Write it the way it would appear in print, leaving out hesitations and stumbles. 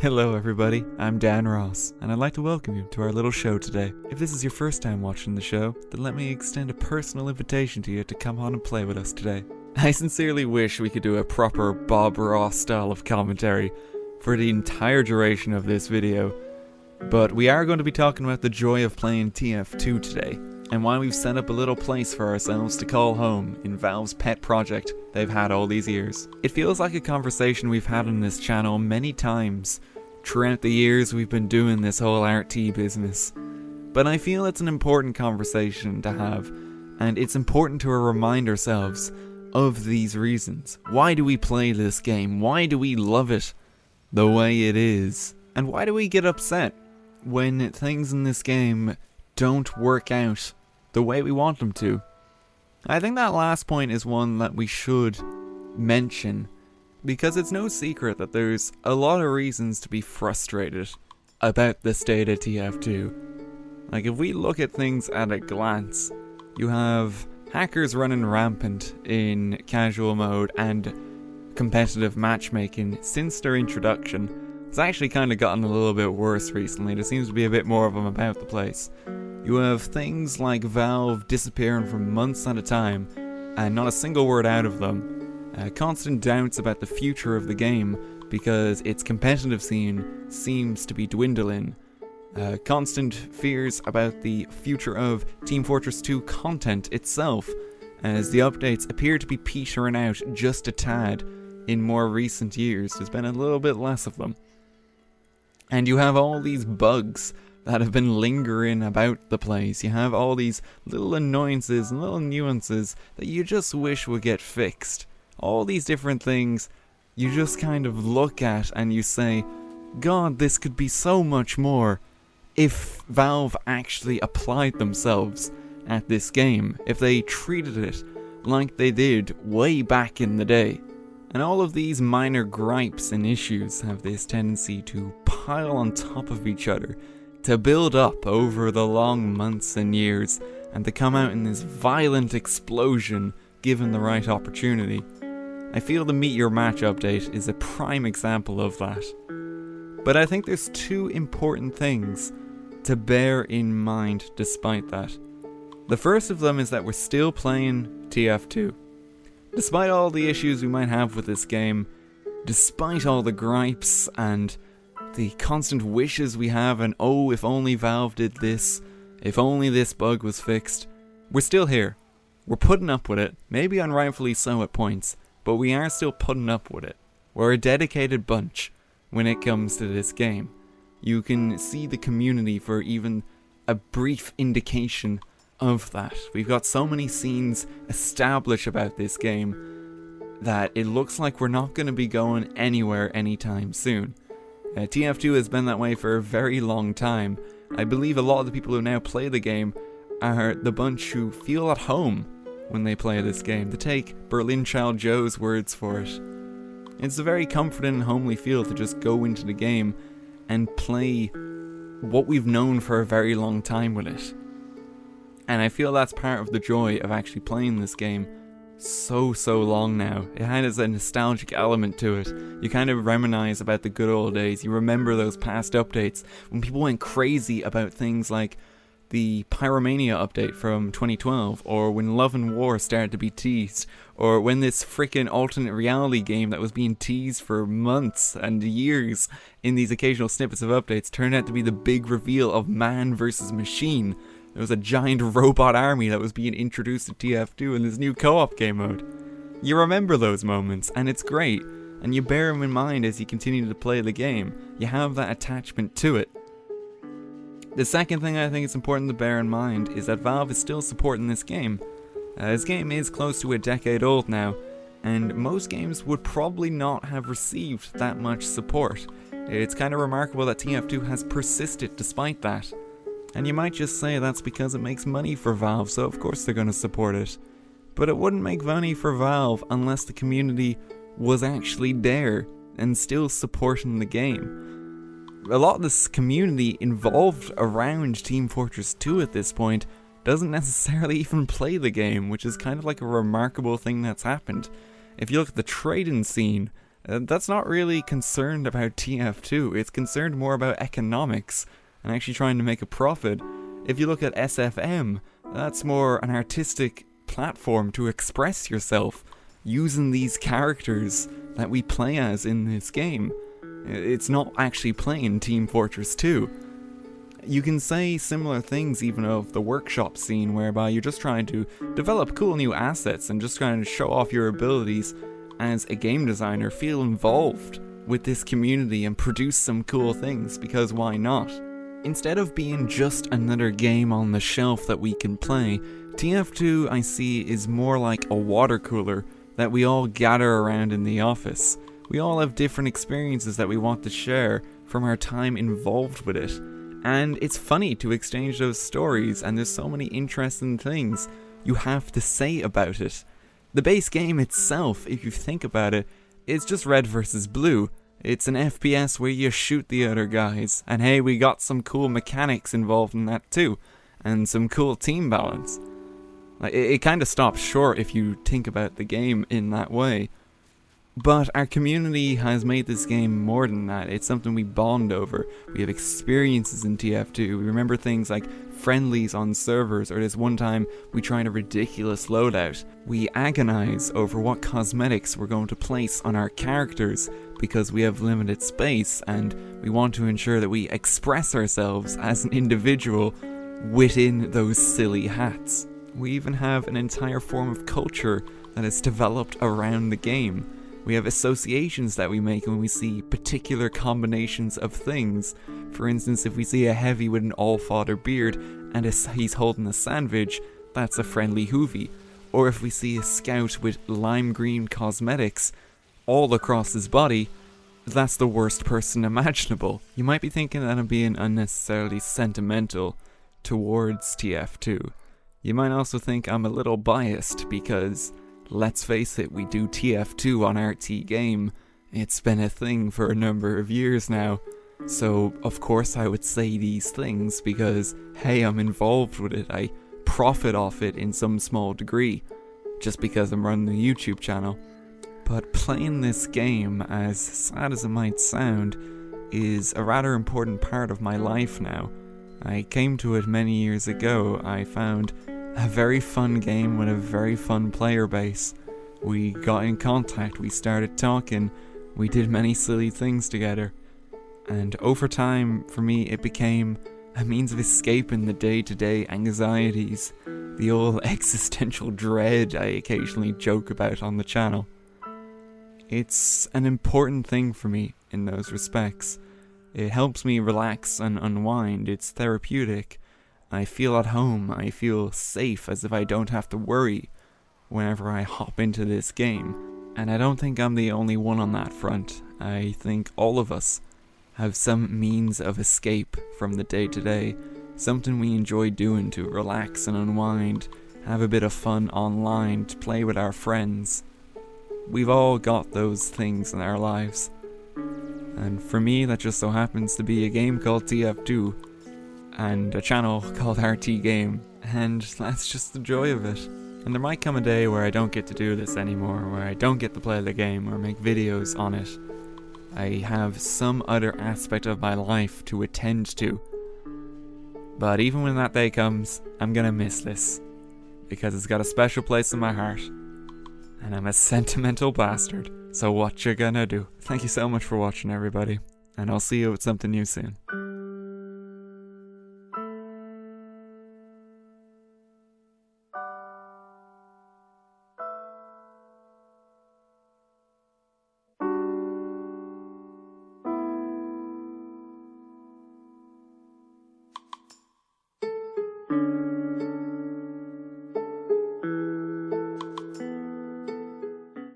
Hello everybody, I'm Dan Ross, and I'd like to welcome you to our little show today. If this is your first time watching the show, then let me extend a personal invitation to you to come on and play with us today. I sincerely wish we could do a proper Bob Ross style of commentary for the entire duration of this video, but we are going to be talking about the joy of playing TF2 today, and why we've set up a little place for ourselves to call home in Valve's pet project they've had all these years. It feels like a conversation we've had on this channel many times throughout the years we've been doing this whole RT business, but I feel it's an important conversation to have, and it's important to remind ourselves of these reasons. Why do we play this game? Why do we love it the way it is? And why do we get upset when things in this game don't work out the way we want them to? I think that last point is one that we should mention, because it's no secret that there's a lot of reasons to be frustrated about the state of TF2. Like, if we look at things at a glance, you have hackers running rampant in casual mode and competitive matchmaking since their introduction. It's actually kind of gotten a little bit worse recently. There seems to be a bit more of them about the place. You have things like Valve disappearing for months at a time, and not a single word out of them. Constant doubts about the future of the game because its competitive scene seems to be dwindling. Constant fears about the future of Team Fortress 2 content itself, as the updates appear to be petering out just a tad in more recent years. There's been a little bit less of them. And you have all these bugs that have been lingering about the place. You have all these little annoyances and little nuances that you just wish would get fixed. All these different things you just kind of look at and you say, God, this could be so much more if Valve actually applied themselves at this game, if they treated it like they did way back in the day. And all of these minor gripes and issues have this tendency to pile on top of each other, to build up over the long months and years, and to come out in this violent explosion given the right opportunity. I feel the Meet Your Match update is a prime example of that. But I think there's two important things to bear in mind despite that. The first of them is that we're still playing TF2. Despite all the issues we might have with this game, despite all the gripes and the constant wishes we have and oh, if only Valve did this, if only this bug was fixed, we're still here. We're putting up with it, maybe unrightfully so at points, but we are still putting up with it. We're a dedicated bunch when it comes to this game. You can see the community for even a brief indication of that. We've got so many scenes established about this game that it looks like we're not going to be going anywhere anytime soon. TF2 has been that way for a very long time. I believe a lot of the people who now play the game are the bunch who feel at home when they play this game, to take Berlin Child Joe's words for it. It's a very comforting and homely feel to just go into the game and play what we've known for a very long time with it. And I feel that's part of the joy of actually playing this game so long now. It has a nostalgic element to it. You kind of reminisce about the good old days. You remember those past updates when people went crazy about things like the Pyromania update from 2012, or when Love and War started to be teased, or when this freaking alternate reality game that was being teased for months and years in these occasional snippets of updates turned out to be the big reveal of man versus machine. There was a giant robot army that was being introduced to TF2 in this new co-op game mode. You remember those moments, and it's great, and you bear them in mind as you continue to play the game. You have that attachment to it. The second thing I think it's important to bear in mind is that Valve is still supporting this game. This game is close to a decade old now, and most games would probably not have received that much support. It's kind of remarkable that TF2 has persisted despite that. And you might just say that's because it makes money for Valve, so of course they're going to support it. But it wouldn't make money for Valve unless the community was actually there and still supporting the game. A lot of this community involved around Team Fortress 2 at this point doesn't necessarily even play the game, which is kind of like a remarkable thing that's happened. If you look at the trading scene That's not really concerned about TF2, it's concerned more about economics and actually trying to make a profit. If you look at SFM, that's more an artistic platform to express yourself using these characters that we play as in this game. It's not actually playing Team Fortress 2. You can say similar things even of the workshop scene, whereby you're just trying to develop cool new assets and just trying to show off your abilities as a game designer, feel involved with this community and produce some cool things, because why not? Instead of being just another game on the shelf that we can play, TF2 I see is more like a water cooler that we all gather around in the office. We all have different experiences that we want to share from our time involved with it. And it's funny to exchange those stories, and there's so many interesting things you have to say about it. The base game itself, if you think about it, is just red versus blue. It's an FPS where you shoot the other guys, and hey, we got some cool mechanics involved in that too, and some cool team balance. It kind of stops short if you think about the game in that way. But our community has made this game more than that. It's something we bond over. We have experiences in TF2. We remember things like friendlies on servers, or this one time we tried a ridiculous loadout. We agonize over what cosmetics we're going to place on our characters because we have limited space, and we want to ensure that we express ourselves as an individual within those silly hats. We even have an entire form of culture that is developed around the game. We have associations that we make when we see particular combinations of things. For instance, if we see a heavy with an all-father beard and he's holding a sandwich, that's a friendly hoovie. Or if we see a scout with lime green cosmetics all across his body, that's the worst person imaginable. You might be thinking that I'm being unnecessarily sentimental towards TF2. You might also think I'm a little biased because, let's face it, we do TF2 on RTGame. It's been a thing for a number of years now. So, of course I would say these things because, hey, I'm involved with it. I profit off it in some small degree, just because I'm running the YouTube channel. But playing this game, as sad as it might sound, is a rather important part of my life now. I came to it many years ago. I found a very fun game with a very fun player base. We got in contact, we started talking, we did many silly things together. And over time, for me, it became a means of escaping the day-to-day anxieties, the old existential dread I occasionally joke about on the channel. It's an important thing for me in those respects. It helps me relax and unwind, it's therapeutic. I feel at home, I feel safe, as if I don't have to worry whenever I hop into this game. And I don't think I'm the only one on that front. I think all of us have some means of escape from the day-to-day, something we enjoy doing to relax and unwind, have a bit of fun online, to play with our friends. We've all got those things in our lives. And for me, that just so happens to be a game called TF2, and a channel called RTGame, and that's just the joy of it. And there might come a day where I don't get to do this anymore, where I don't get to play the game or make videos on it. I have some other aspect of my life to attend to. But even when that day comes, I'm gonna miss this, because it's got a special place in my heart. And I'm a sentimental bastard, so what you gonna do? Thank you so much for watching, everybody, and I'll see you with something new soon.